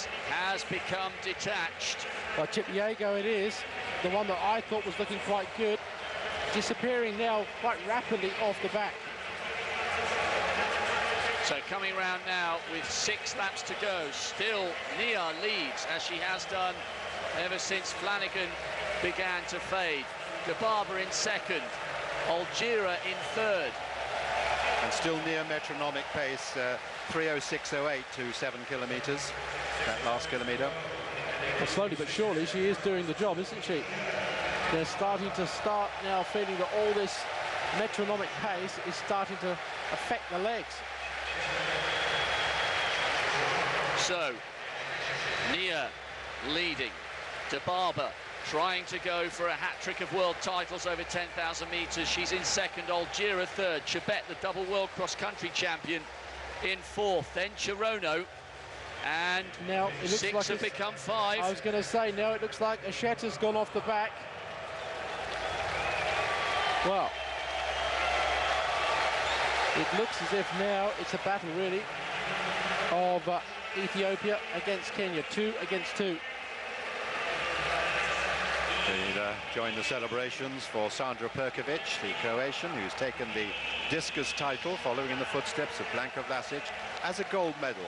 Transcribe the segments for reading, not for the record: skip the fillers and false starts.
Chibet has become detached. Well, Chipyego it is, the one that I thought was looking quite good, disappearing now quite rapidly off the back. So coming round now with 6 laps to go, still Nia leads, as she has done ever since Flanagan began to fade. Dibaba in second, Algira in third. And still near metronomic pace, 3:06.08 to 7 kilometres, that last kilometre. Well, slowly but surely she is doing the job, isn't she? They're starting to now feeling that all this metronomic pace is starting to affect the legs. So, Nia leading, Dibaba trying to go for a hat-trick of world titles over 10,000 metres. She's in second, Algira third, Chibet, the double world cross-country champion, in fourth, then Chirono, and now it looks 6 like have become 5. I was going to say, now it looks like Asheta's gone off the back. Well, it looks as if now it's a battle, really, of Ethiopia against Kenya, 2 against 2. Join the celebrations for Sandra Perkovic, the Croatian, who's taken the discus title following in the footsteps of Blanka Vlasic as a gold medal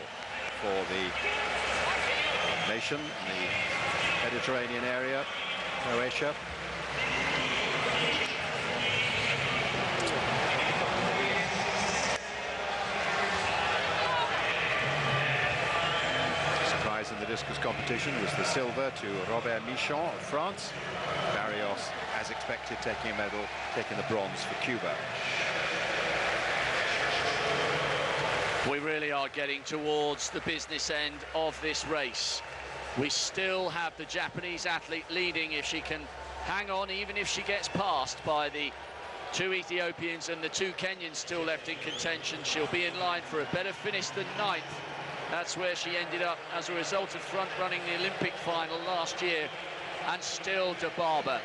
for the nation in the Mediterranean area, Croatia. Surprise in the discus competition was the silver to Robert Michon of France. Barrios, as expected, taking a medal, taking the bronze for Cuba. We really are getting towards the business end of this race. We still have the Japanese athlete leading. If she can hang on, even if she gets passed by the 2 Ethiopians and the 2 Kenyans still left in contention, she'll be in line for a better finish than 9th. That's where she ended up as a result of front-running the Olympic final last year. And still Dibaba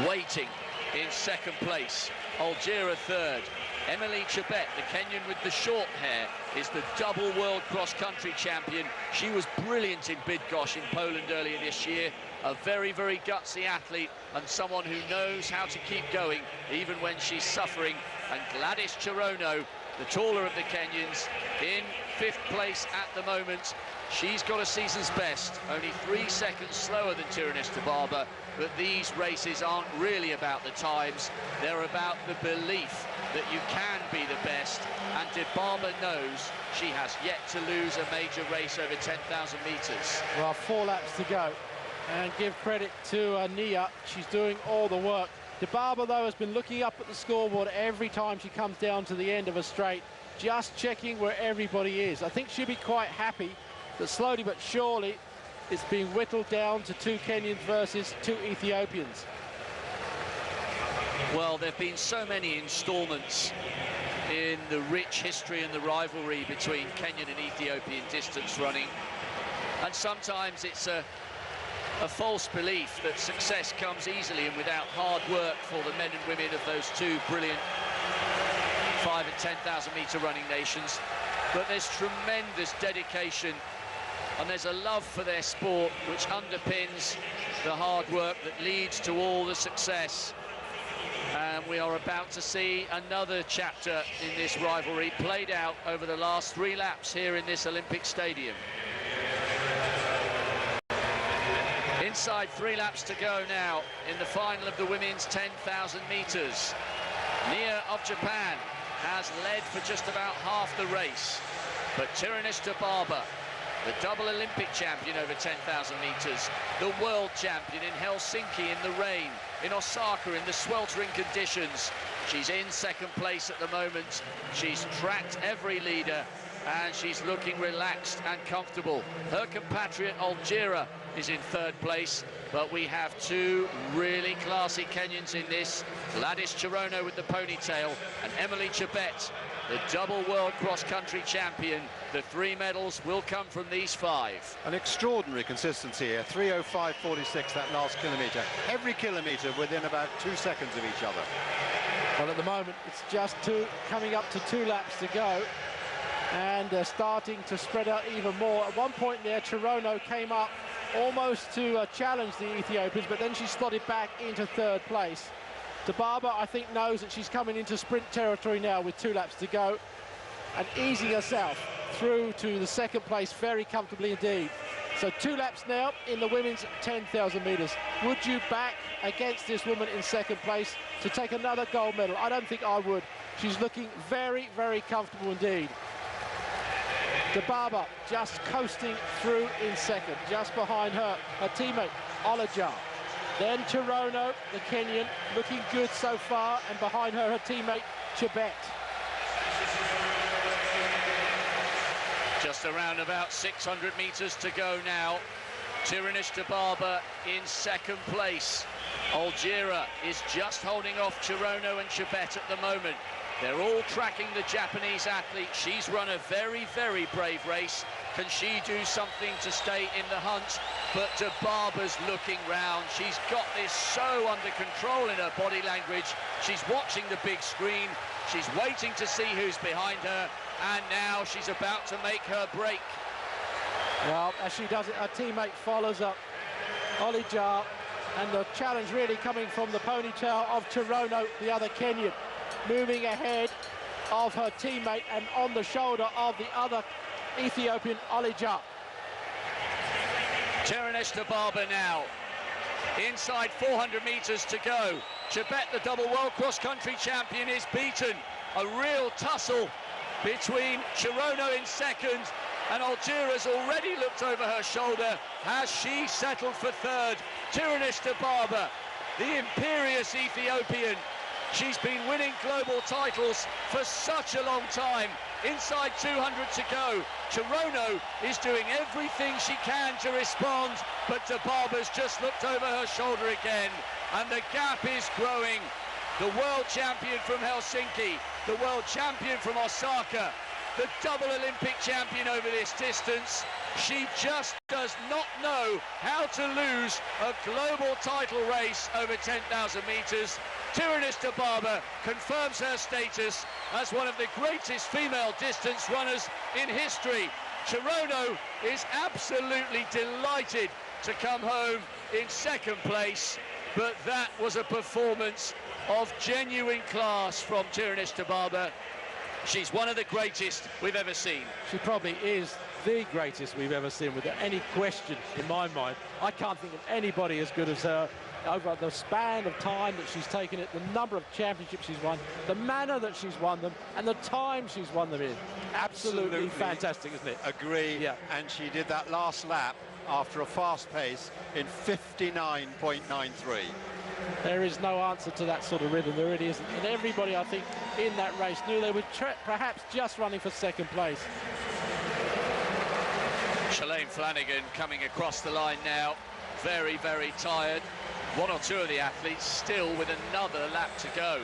waiting in second place. Algira third. Emily Chibet, the Kenyan with the short hair, is the double world cross-country champion. She was brilliant in Bydgoszcz in Poland earlier this year. A very, very gutsy athlete and someone who knows how to keep going even when she's suffering. And Gladys Chirono, the taller of the Kenyans, in 5th place at the moment. She's got a season's best, only 3 seconds slower than Tirunesh Dibaba, but these races aren't really about the times, they're about the belief that you can be the best, and Dibaba knows she has yet to lose a major race over 10,000 metres. Well, 4 laps to go, and give credit to Nia, she's doing all the work. Dibaba, though, has been looking up at the scoreboard every time she comes down to the end of a straight, just checking where everybody is. I think she'll be quite happy that slowly but surely it's being whittled down to 2 Kenyans versus 2 Ethiopians. Well, there have been so many installments in the rich history and the rivalry between Kenyan and Ethiopian distance running, and sometimes it's a false belief that success comes easily and without hard work for the men and women of those 2 brilliant 5 and 10,000 metre running nations. But there's tremendous dedication and there's a love for their sport which underpins the hard work that leads to all the success. And we are about to see another chapter in this rivalry played out over the last 3 laps here in this Olympic stadium. Inside 3 laps to go now in the final of the women's 10,000 metres. Nia of Japan has led for just about half the race, but Tirunesh Dibaba, the double Olympic champion over 10,000 metres, the world champion in Helsinki in the rain, in Osaka in the sweltering conditions. She's in second place at the moment. She's tracked every leader and she's looking relaxed and comfortable. Her compatriot Algira is in 3rd place, but we have 2 really classy Kenyans in this. Gladys Chirono with the ponytail and Emily Chibet, the double world cross-country champion. The 3 medals will come from these 5. An extraordinary consistency here, 3:05.46 that last kilometre. Every kilometre within about 2 seconds of each other. Well, at the moment, it's just coming up to 2 laps to go. and they're starting to spread out even more. At one point there, Chirono came up almost to challenge the Ethiopians, but then she slotted back into third place. Dibaba, I think, knows that she's coming into sprint territory now with 2 laps to go, and easing herself through to the second place very comfortably indeed. So 2 laps now in the women's 10,000 metres. Would you back against this woman in second place to take another gold medal? I don't think I would. She's looking very, very comfortable indeed. Dibaba just coasting through in second, just behind her teammate Olajar. Then Chirono, the Kenyan, looking good so far, and behind her teammate Chebet. Just around about 600 metres to go now. Tirunesh Dibaba in second place. Algira is just holding off Chirono and Chebet at the moment. They're all tracking the Japanese athlete. She's run a very, very brave race. Can she do something to stay in the hunt? But Dibaba's looking round. She's got this so under control in her body language. She's watching the big screen. She's waiting to see who's behind her. And now she's about to make her break. Well, as she does it, her teammate follows up. Olajar, and the challenge really coming from the ponytail of Chirono, the other Kenyan, moving ahead of her teammate and on the shoulder of the other Ethiopian, Olajar. Tirunesh Dibaba now. Inside 400 metres to go. Chebet, the double world cross-country champion, is beaten. A real tussle between Chirono in second, and Algira's already looked over her shoulder. Has she settled for third? Tirunesh Dibaba, the imperious Ethiopian. She's been winning global titles for such a long time. Inside 200 to go. Chirono is doing everything she can to respond, but Dibaba's just looked over her shoulder again, and the gap is growing. The world champion from Helsinki, the world champion from Osaka, the double Olympic champion over this distance. She just does not know how to lose a global title race over 10,000 metres. Tirunesh Dibaba confirms her status as one of the greatest female distance runners in history. Chirono is absolutely delighted to come home in second place, but that was a performance of genuine class from Tirunesh Dibaba. She's one of the greatest we've ever seen. She probably is the greatest we've ever seen, without any question in my mind. I can't think of anybody as good as her over the span of time that she's taken it, the number of championships she's won, the manner that she's won them, and the time she's won them in. Absolutely fantastic, isn't it? Agree. Yeah. And she did that last lap after a fast pace in 59.93. There is no answer to that sort of rhythm. There really isn't. And everybody, I think, in that race knew they were perhaps just running for second place. Shalane Flanagan coming across the line now. Very, very tired. One or two of the athletes still with another lap to go.